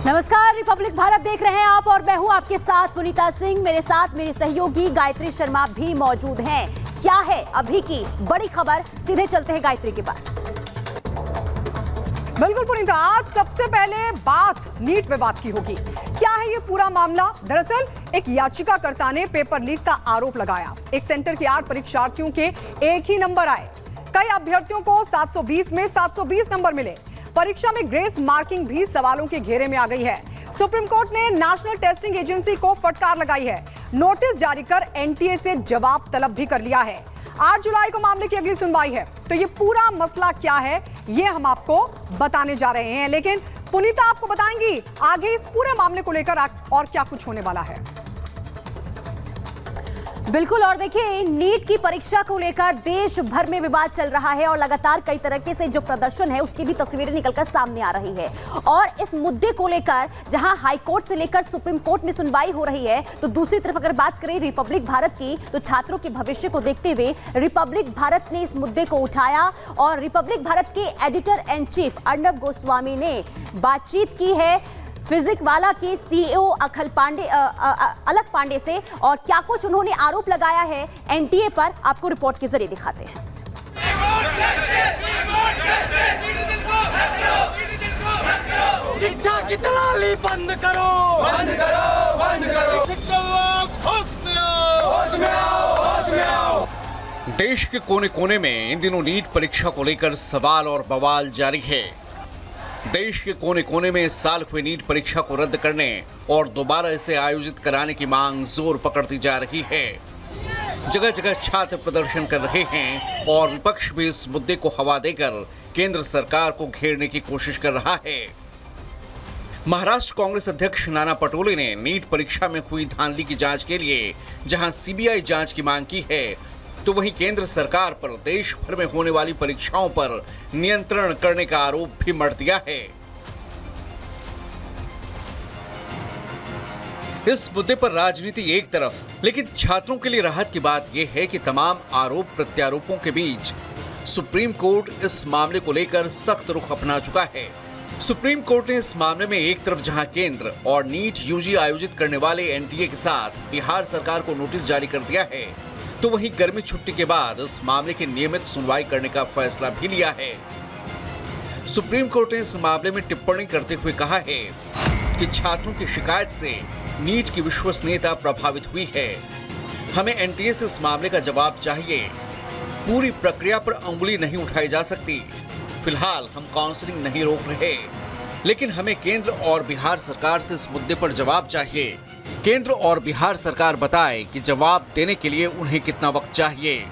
नमस्कार, रिपब्लिक भारत देख रहे हैं आप और मैं हूं आपके साथ पुनीता सिंह। मेरे साथ मेरे सहयोगी गायत्री शर्मा भी मौजूद हैं। क्या है अभी की बड़ी खबर, सीधे चलते हैं गायत्री के पास। बिल्कुल पुनीता, आज सबसे पहले बात नीट विवाद की होगी। क्या है ये पूरा मामला? दरअसल एक याचिकाकर्ता ने पेपर लीक का आरोप लगाया। एक सेंटर के 8 परीक्षार्थियों के एक ही नंबर आए। कई अभ्यर्थियों को 720 में 720 नंबर मिले। परीक्षा में ग्रेस मार्किंग भी सवालों के घेरे में आ गई है। सुप्रीम कोर्ट ने नेशनल टेस्टिंग एजेंसी को फटकार लगाई है। नोटिस जारी कर एनटीए से जवाब तलब भी कर लिया है। 8 जुलाई को मामले की अगली सुनवाई है। तो ये पूरा मसला क्या है, ये हम आपको बताने जा रहे हैं। लेकिन पुनीता आपको बताएंगी आगे इस पूरे मामले को लेकर और क्या कुछ होने वाला है। बिल्कुल, और देखिए नीट की परीक्षा को लेकर देश भर में विवाद चल रहा है और लगातार कई तरीके से जो प्रदर्शन है उसकी भी तस्वीरें निकलकर सामने आ रही है। और इस मुद्दे को लेकर जहां हाई कोर्ट से लेकर सुप्रीम कोर्ट में सुनवाई हो रही है, तो दूसरी तरफ अगर बात करें रिपब्लिक भारत की, तो छात्रों के भविष्य को देखते हुए रिपब्लिक भारत ने इस मुद्दे को उठाया और रिपब्लिक भारत के editor in chief Arnab Goswami ने बातचीत की है फिजिक्स वाला के सीईओ अलख पांडे से। और क्या कुछ उन्होंने आरोप लगाया है एनटीए पर, आपको रिपोर्ट के जरिए दिखाते हैं। शिक्षा की दलाली बंद करो, बंद करो, बंद करो। होश में आओ, होश में आओ, होश में आओ। देश के कोने कोने में इन दिनों नीट परीक्षा को लेकर सवाल और बवाल जारी है। देश के कोने कोने में इस साल हुई नीट परीक्षा को रद्द करने और दोबारा इसे आयोजित कराने की मांग जोर पकड़ती जा रही है। जगह जगह छात्र प्रदर्शन कर रहे हैं और विपक्ष भी इस मुद्दे को हवा देकर केंद्र सरकार को घेरने की कोशिश कर रहा है। महाराष्ट्र कांग्रेस अध्यक्ष नाना पटोले ने नीट परीक्षा में हुई धांधली की जांच के लिए जहां सीबीआई जांच की मांग की है, तो वहीं केंद्र सरकार पर देश भर में होने वाली परीक्षाओं पर नियंत्रण करने का आरोप भी मढ़ दिया है। इस मुद्दे पर राजनीति एक तरफ, लेकिन छात्रों के लिए राहत की बात यह है कि तमाम आरोप प्रत्यारोपों के बीच सुप्रीम कोर्ट इस मामले को लेकर सख्त रुख अपना चुका है। सुप्रीम कोर्ट ने इस मामले में एक तरफ जहां केंद्र और नीट यूजी आयोजित करने वाले एनटीए के साथ बिहार सरकार को नोटिस जारी कर दिया है, तो वहीं गर्मी छुट्टी के बाद इस मामले की नियमित सुनवाई करने का फैसला भी लिया है। सुप्रीम कोर्ट ने इस मामले में टिप्पणी करते हुए कहा है कि छात्रों की शिकायत से नीट की विश्वसनीयता प्रभावित हुई है। हमें एनटीए से इस मामले का जवाब चाहिए। पूरी प्रक्रिया पर अंगुली नहीं उठाई जा सकती। फिलहाल हम काउंसलिंग नहीं रोक रहे, लेकिन हमें केंद्र और बिहार सरकार से इस मुद्दे पर जवाब चाहिए। केंद्र और बिहार सरकार बताए कि जवाब देने के लिए उन्हें कितना वक्त चाहिए।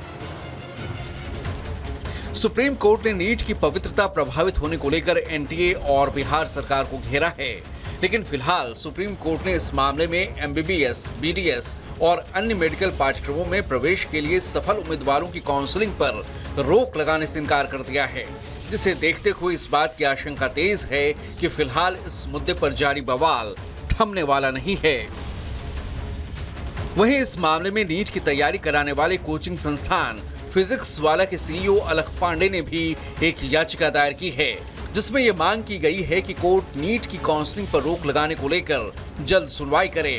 सुप्रीम कोर्ट ने नीट की पवित्रता प्रभावित होने को लेकर एनटीए और बिहार सरकार को घेरा है, लेकिन फिलहाल सुप्रीम कोर्ट ने इस मामले में एमबीबीएस, बीडीएस और अन्य मेडिकल पाठ्यक्रमों में प्रवेश के लिए सफल उम्मीदवारों की काउंसलिंग पर रोक लगाने से इनकार कर दिया है, जिसे देखते हुए इस बात की आशंका तेज है कि फिलहाल इस मुद्दे पर जारी बवाल थमने वाला नहीं है। वहीं इस मामले में नीट की तैयारी कराने वाले कोचिंग संस्थान फिजिक्स वाला के सीईओ अलख पांडे ने भी एक याचिका दायर की है, जिसमें यह मांग की गई है कि कोर्ट नीट की काउंसलिंग पर रोक लगाने को लेकर जल्द सुनवाई करे।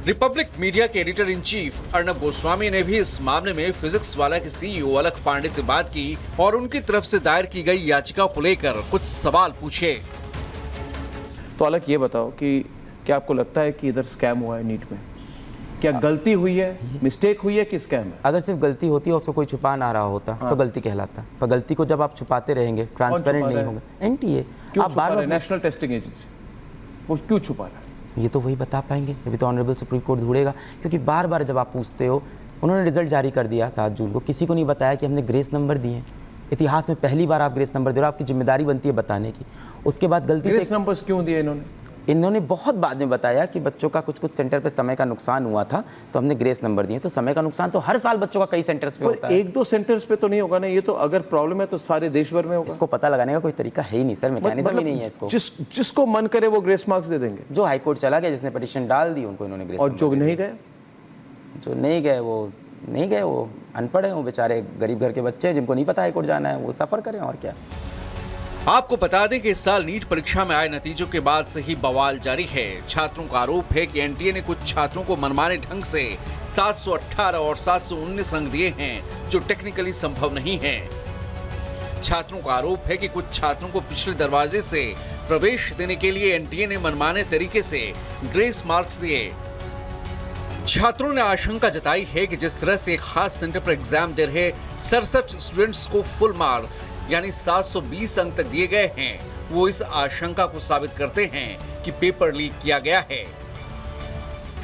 रिपब्लिक मीडिया के editor in chief Arnab Goswami ने भी इस मामले में फिजिक्स वाला के सीईओ अलख पांडे से बात की और उनकी तरफ से दायर की गई याचिका को लेकर कुछ सवाल पूछे। तो अलख, ये बताओ कि क्या आपको लगता है कि इधर स्कैम हुआ है नीट में? क्या गलती हुई है, मिस्टेक हुई है कि स्कैम है? अगर सिर्फ गलती होती है, उसको कोई छुपा ना रहा होता तो गलती कहलाता। पर गलती को जब आप छुपाते रहेंगे, ट्रांसपेरेंट नहीं होगा, एनटीए आप बार-बार नेशनल टेस्टिंग एजेंसी वो क्यों छुपा रहा है? ये तो वही बता पाएंगे, अभी तो ऑनरेबल सुप्रीम कोर्ट ढूंढेगा। क्योंकि बार बार जब आप पूछते हो, उन्होंने रिजल्ट जारी कर दिया 7 जून को, किसी को नहीं बताया कि हमने ग्रेस नंबर दिए। इतिहास में पहली बार आप ग्रेस नंबर दे रहे हो, आपकी जिम्मेदारी बनती है बताने की। उसके बाद गलती से नंबर्स क्यों दिए इन्होंने बहुत बाद में बताया कि बच्चों का कुछ सेंटर पे समय का नुकसान हुआ था, तो हमने ग्रेस नंबर दिए। तो समय का नुकसान तो हर साल बच्चों का कई सेंटर्स पे होता है। 1-2 सेंटर्स पे तो नहीं होगा ना, ये तो अगर प्रॉब्लम है तो सारे देश भर में होगा। इसको पता लगाने का कोई तरीका है ही नहीं सर, मैकेनिज्म ही नहीं है इसको। जिसको मन करे वो ग्रेस मार्क्स दे देंगे। जो हाई कोर्ट चला गया, जिसने पिटीशन डाल दी, उनको इन्होंने ग्रेस। और जो नहीं गए, वो नहीं गए, वो अनपढ़ हैं, वो बेचारे गरीब घर के बच्चे जिनको नहीं पता हाई कोर्ट जाना है, वो सफ़र करें और क्या। आपको बता दें कि इस साल नीट परीक्षा में आए नतीजों के बाद से ही बवाल जारी है। छात्रों का आरोप है कि एनटीए ने कुछ छात्रों को मनमाने ढंग से 718 और 719 अंक दिए हैं, जो टेक्निकली संभव नहीं है। छात्रों का आरोप है कि कुछ छात्रों को पिछले दरवाजे से प्रवेश देने के लिए एनटीए ने मनमाने तरीके से ग्रेस मार्क्स दिए। छात्रों ने आशंका जताई है कि जिस तरह से एक खास सेंटर पर एग्जाम दे रहे 67 स्टूडेंट्स को फुल मार्क्स यानी 720 अंक तक दिए गए हैं, वो इस आशंका को साबित करते हैं कि पेपर लीक किया गया है।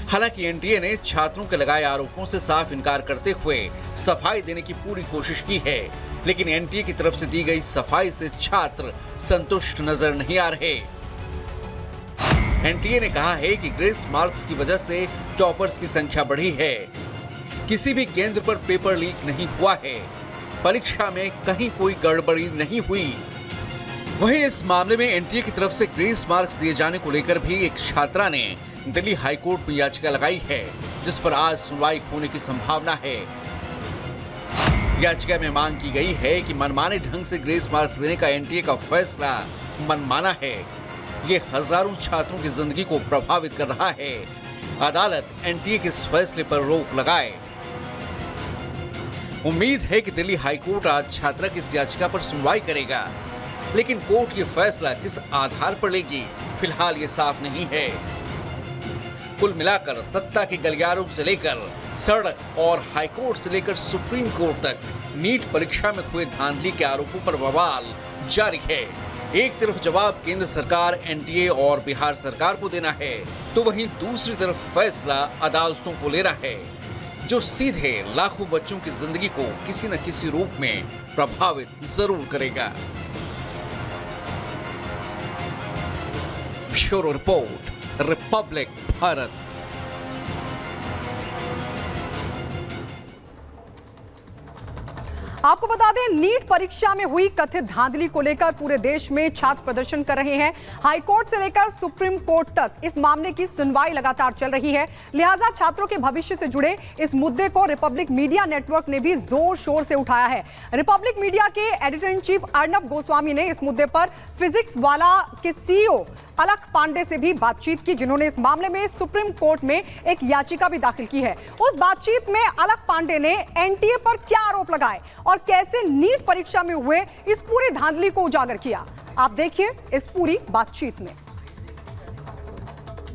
हालांकि एनटीए ने छात्रों के लगाए आरोपों से साफ इनकार करते हुए सफाई देने की पूरी कोशिश की है, लेकिन एनटीए की तरफ से दी गई सफाई से छात्र संतुष्ट नजर नहीं आ रहे। एनटीए ने कहा है कि ग्रेस मार्क्स की वजह से टॉपर्स की संख्या बढ़ी है। किसी भी केंद्र पर पेपर लीक नहीं हुआ है, परीक्षा में कहीं कोई गड़बड़ी नहीं हुई। वहीं इस मामले में एनटीए की तरफ से ग्रेस मार्क्स दिए जाने को लेकर भी एक छात्रा ने दिल्ली हाईकोर्ट में याचिका लगाई है, जिस पर आज सुनवाई होने की संभावना है। याचिका में मांग की गई है कि मनमाने ढंग से ग्रेस मार्क्स देने का एनटीए का फैसला मनमाना है। ये हजारों छात्रों की जिंदगी को प्रभावित कर रहा है। अदालत एनटीए के इस फैसले पर रोक लगाए। उम्मीद है कि दिल्ली हाईकोर्ट आज छात्रा की इस याचिका पर सुनवाई करेगा, लेकिन कोर्ट ये फैसला किस आधार पर लेगी, फिलहाल ये साफ नहीं है। कुल मिलाकर सत्ता के गलियारों से लेकर सड़क और हाईकोर्ट से लेकर सुप्रीम कोर्ट तक नीट परीक्षा में हुए धांधली के आरोपों पर बवाल जारी है। एक तरफ जवाब केंद्र सरकार, एनटीए और बिहार सरकार को देना है, तो वहीं दूसरी तरफ फैसला अदालतों को लेना है, जो सीधे लाखों बच्चों की जिंदगी को किसी न किसी रूप में प्रभावित जरूर करेगा। Bureau report, Republic Bharat. आपको बता दें, नीट परीक्षा में हुई कथित धांधली को लेकर पूरे देश में छात्र प्रदर्शन कर रहे हैं। हाईकोर्ट से लेकर सुप्रीम कोर्ट तक इस मामले की सुनवाई लगातार चल रही है। लिहाजा छात्रों के भविष्य से जुड़े इस मुद्दे को रिपब्लिक मीडिया नेटवर्क ने भी जोर शोर से उठाया है। रिपब्लिक मीडिया के editor in chief Arnab Goswami ने इस मुद्दे पर फिजिक्स वाला के सीईओ अलख पांडे से भी बातचीत की, जिन्होंने इस मामले में सुप्रीम कोर्ट में एक याचिका भी दाखिल की है। उस बातचीत में अलख पांडे ने एनटीए पर क्या आरोप लगाए और कैसे नीट परीक्षा में हुए इस पूरी धांधली को उजागर किया, आप देखिए इस पूरी बातचीत में।